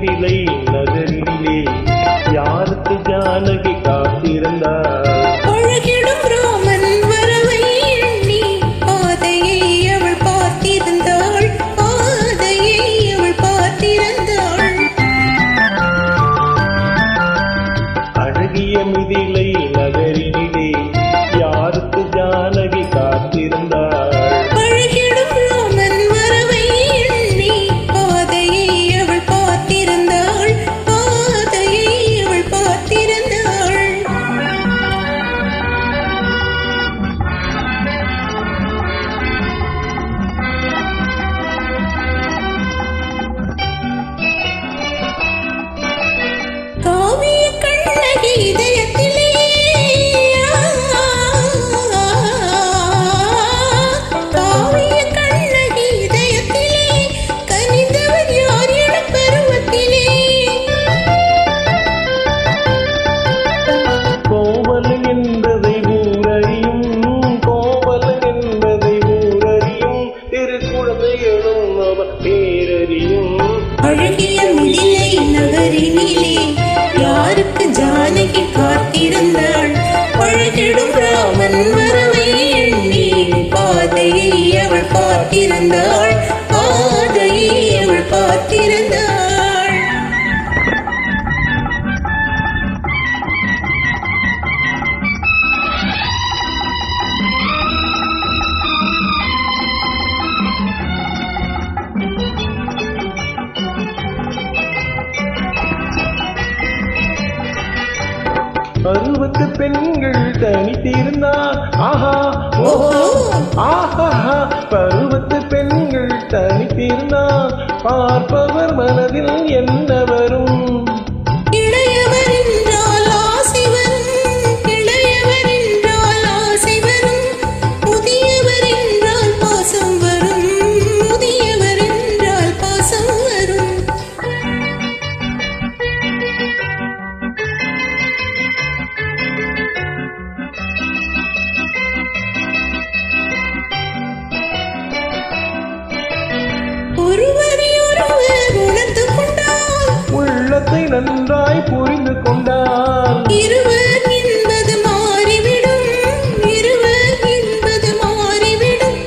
மிதிலை நகரிலே யாருக்கு ஜானகி காத்திருந்தார்? அழகிடும் ராமன் வரவை எண்ணி பாதையை அவள் பார்த்திருந்தாள், பாதையை அவள் பார்த்திருந்தாள். அழகிய மிதிலை நகரிலே யாருக்கு ஜானகி காத்திருந்தார்? அழகிடும் ராமன் வரவை எண்ணி பாதையை அவள் பார்த்திருந்தாள், பாதையை அவள் பார்த்திருந்தாள். காவிய கண்ணகி இதயத்திலே காவிய கண்ணகி இதயத்திலே கனிந்தவர் யார் என பருவத்திலே. கோவல் என்பதை ஊரறியும், கோவல் என்பதை ஊரறியும், திருக்குழந்தைகளும் அவர் பேரறியும். அழகிய மிதிலை நகரினிலே யாருக்கு ஜானகி காத்திருந்தாள்? அழகிடும் ராமன் வரவை எண்ணி பாதையை அவள் பார்த்திருந்தாள், பாதையை அவள் பார்த்திருந்தாள். பருவத்து பெண்கள் தனித்திருந்தார், ஆஹா ஓஹோ ஆஹா. பருவத்து பெண்கள் தனித்திருந்தார், பார்ப்பவர் மனதில் என்ன வரும்? இளையவர் என்றால் ஆசை வரும், இளையவர் என்றால் ஆசை வரும், முதியவர் என்றால் பாசம் வரும், முதியவர் என்றால் பாசம் வரும். ஒருவரை ஒருவர் உணர்ந்து கொண்டால், உள்ளத்தை நன்றாய் புரிந்து கொண்டார், இருவர் என்பது மாறிவிடும், இருவர் என்பது மாறிவிடும்,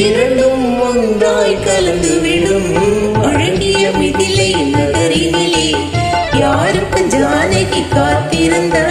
இரண்டும் ஒன்றாய் கலந்துவிடும். அழகிய மிதிலை நகரினிலே யாருக்கு ஜானகி காத்திருந்தாள்?